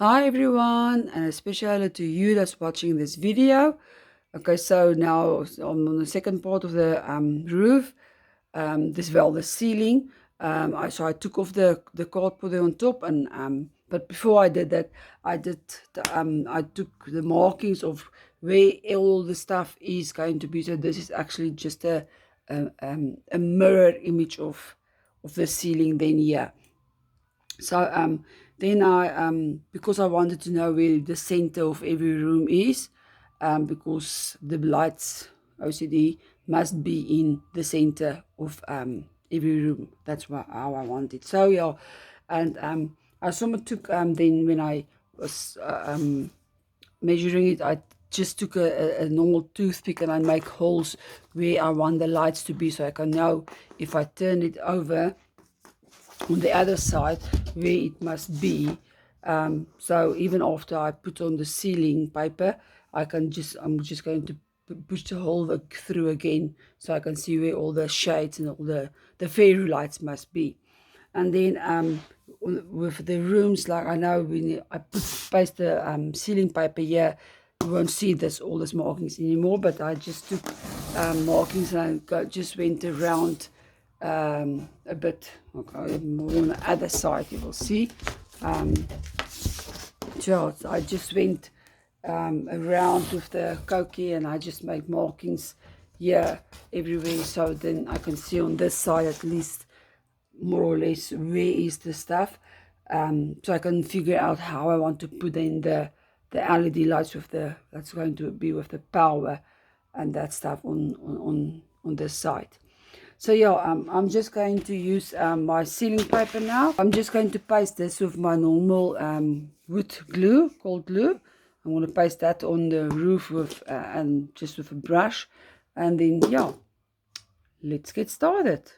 Hi everyone, and especially to you that's watching this video. Okay, so now I'm on the second part of the roof, the ceiling. So I took off the cardboard on top, and but before I did that, I took the markings of where all the stuff is going to be. So this is actually just a mirror image of the ceiling. Then yeah. So then I because I wanted to know where the center of every room is, because the lights OCD must be in the center of every room. That's how I want it. So yeah, and I somewhat took then when I was measuring it, I just took a normal toothpick and I make holes where I want the lights to be, so I can know if I turn it over on the other side where it must be. So even after I put on the ceiling paper, I'm just going to push the hole through again, so I can see where all the shades and all the fairy lights must be. And then with the rooms, like I know when I paste the ceiling paper here, you won't see all this markings anymore, but I just took markings and just went around a bit. Okay, more on the other side you will see. So I just went around with the cokie and I just make markings here everywhere, so then I can see on this side at least more or less where is the stuff, so I can figure out how I want to put in the LED lights with that's going to be with the power and that stuff on this side. So yeah, I'm just going to use my ceiling paper now. I'm just going to paste this with my normal wood glue, cold glue. I'm going to paste that on the roof with and just with a brush, and then yeah, let's get started.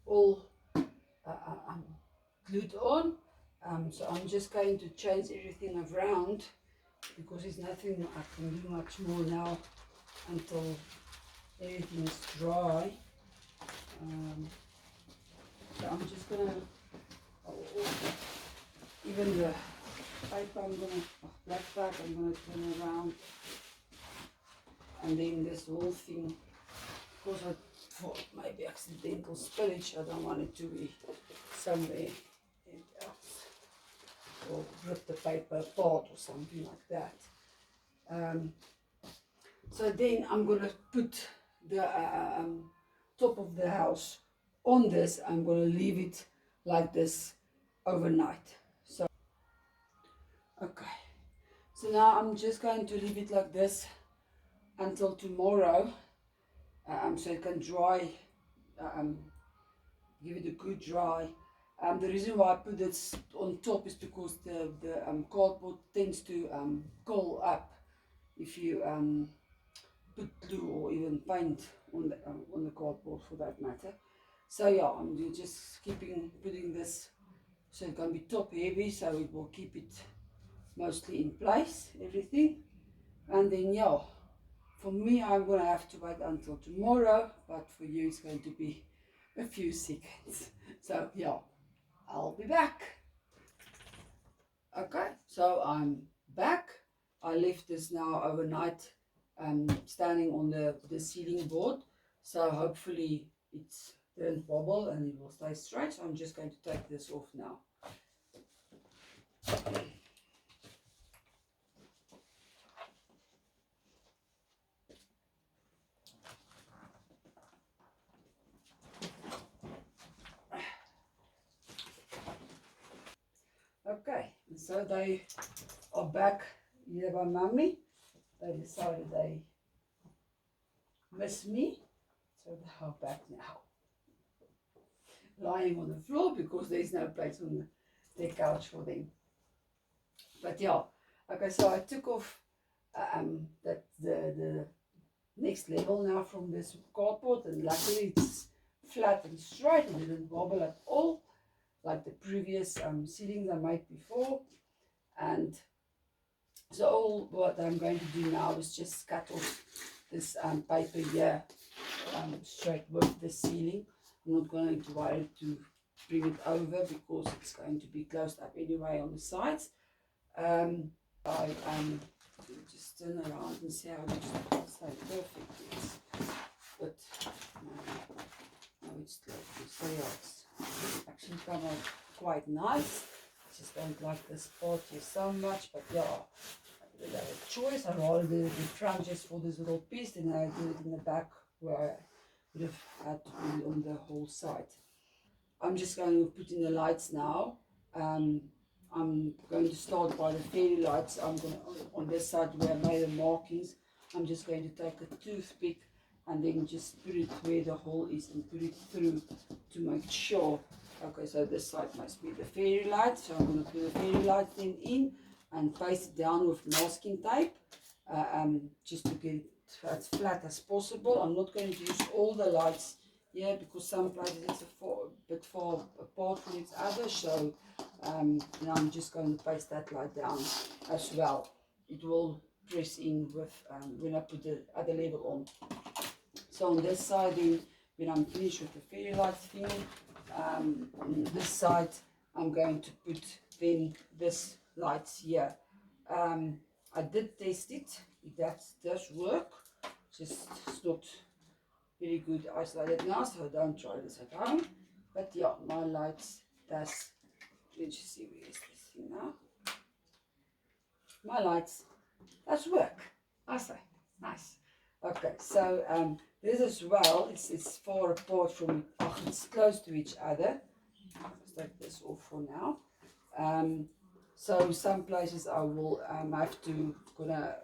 All glued on, so I'm just going to change everything around because there's nothing I can do much more now until everything is dry. So I'm just gonna even the paper black bag I'm gonna turn around and then this whole thing, because I thought maybe accidental spillage, I don't want it to be somewhere else, or rip the paper apart or something like that. So then I'm going to put the top of the house on this. I'm going to leave it like this overnight. So, okay. So now I'm just going to leave it like this until tomorrow, so it can dry, um, give it a good dry. The reason why I put this on top is because the cardboard tends to curl up if you put glue or even paint on the cardboard for that matter. So yeah, I'm just putting this so it can be top heavy, so it will keep it mostly in place, everything. And then yeah, for me I'm gonna have to wait until tomorrow, but for you it's going to be a few seconds. So yeah, I'll be back. Okay, so I'm back. I left this now overnight, standing on the ceiling board. So hopefully it didn't wobble and it will stay straight. So I'm just going to take this off now. Okay, and so they are back here by Mummy. They decided they miss me. So they are back now. Lying on the floor because there's no place on the couch for them. But yeah, okay, so I took off that the next level now from this cardboard, and luckily it's flat and straight and didn't wobble at all like the previous ceilings I made before. And so all what I'm going to do now is just cut off this paper here straight with the ceiling. I'm not going to worry to bring it over because it's going to be closed up anyway on the sides. I just turn around and see how it looks like. Perfect it is. But now it's like so yeah, it's actually come out quite nice. I just don't like this part here so much, but yeah, I didn't have a choice. I rather do the front just for this little piece than I do it in the back where I would have had to put it on the whole side. I'm just going to put in the lights now. I'm going to start by the fairy lights. I'm going to, on this side where I made the markings, I'm just going to take a toothpick and then just put it where the hole is and put it through to make sure. Okay, so this side must be the fairy light. So I'm going to put the fairy light then in and paste it down with masking tape, just to get it as flat as possible. I'm not going to use all the lights here because some places it's a bit far apart from each other, so now I'm just going to paste that light down as well. It will press in with when I put the other level on. So on this side then, when I'm finished with the fairy light thing, on this side I'm going to put then this lights here. I did test it, that does work, just it's not very good isolated now, so don't try this at home. But yeah, my lights does, let's just see where is this thing now. My lights does work, I say, nice. Okay, so this as well, it's far apart from, it's close to each other. Let's take this off for now. So some places I will have to gonna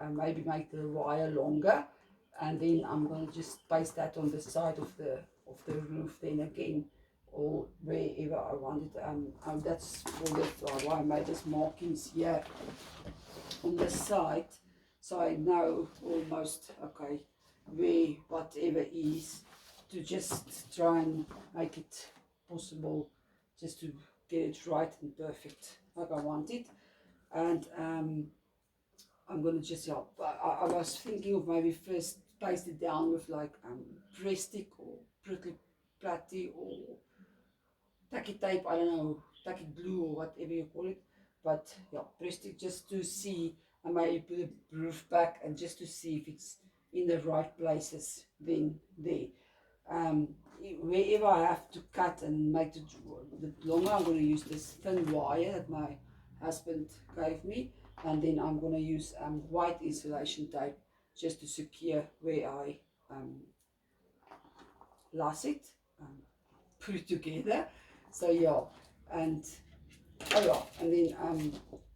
maybe make the wire longer, and then I'm gonna just paste that on the side of the roof then again, or wherever I want it. That's for why I made this markings here on the side, so I know almost okay where whatever is, to just try and make it possible just to get it right and perfect like I want it. And I'm gonna just, yeah, I was thinking of maybe first paste it down with like Prestic or Prickly Platty or tacky tape, I don't know, tacky glue or whatever you call it. But yeah, Prestic just to see, I maybe put the roof back and just to see if it's in the right places then there. um, Wherever I have to cut and make it longer, I'm going to use this thin wire that my husband gave me, and then I'm going to use white insulation tape just to secure where I lace it, put it together. So yeah, and oh yeah, and then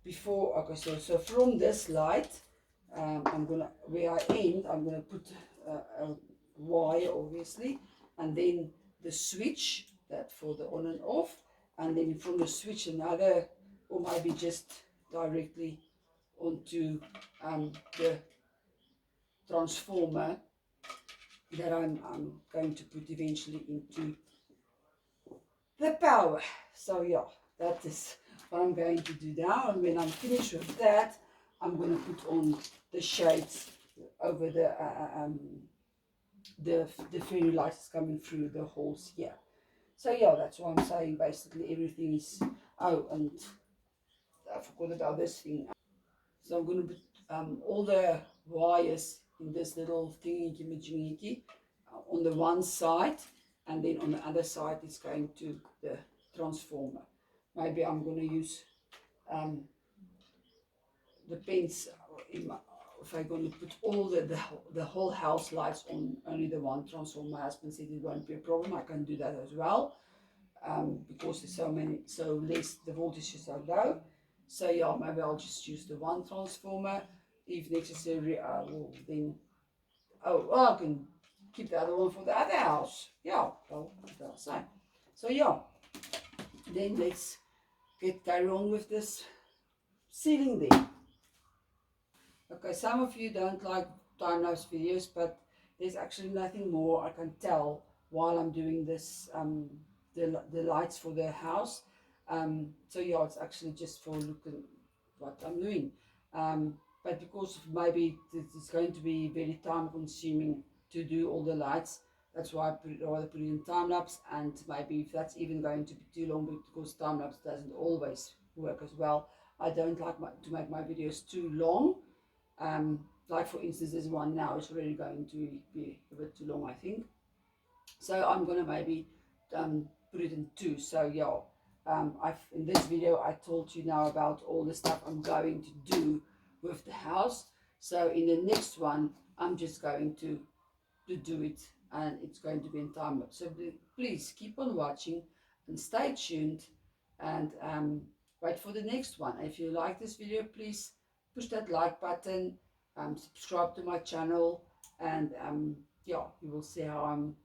before, okay, so from this light, I'm gonna, where I end, I'm gonna put a wire obviously, and then the switch that for the on and off, and then from the switch another, or maybe just directly onto the transformer that I'm going to put eventually into the power. So yeah, that is what I'm going to do now, and when I'm finished with that, I'm going to put on the shades over the fairy lights coming through the holes here. So yeah, that's what I'm saying. Basically everything is, oh, and I forgot about this thing. So I'm going to put all the wires in this little thingy on the one side, and then on the other side it's going to the transformer. Maybe I'm going to use um, depends if I'm going to put all the whole house lights on only the one transformer. My husband said it won't be a problem. I can do that as well, because there's so many, so less, the voltage is so low. So yeah, maybe I'll just use the one transformer. If necessary, I will then, oh, well, I can keep the other one for the other house. Yeah, well, that's the same. So yeah, then let's carry on with this ceiling there. Okay, some of you don't like time-lapse videos, but there's actually nothing more I can tell while I'm doing this, the lights for the house. So yeah, it's actually just for looking what I'm doing. But because of maybe it's going to be very time-consuming to do all the lights, that's why I rather put it in time-lapse, and maybe if that's even going to be too long, because time-lapse doesn't always work as well. I don't like to make my videos too long. Like for instance, this one now is already going to be a bit too long, I think. So I'm gonna maybe put it in two. So yeah, in this video I told you now about all the stuff I'm going to do with the house. So in the next one, I'm just going to do it, and it's going to be in time lapse. So please keep on watching and stay tuned, and wait for the next one. If you like this video, please push that like button, subscribe to my channel, and yeah, you will see how I'm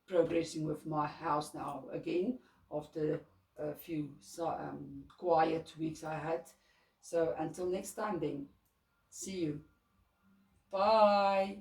progressing with my house now again after a few quiet weeks I had. So until next time then, see you. Bye.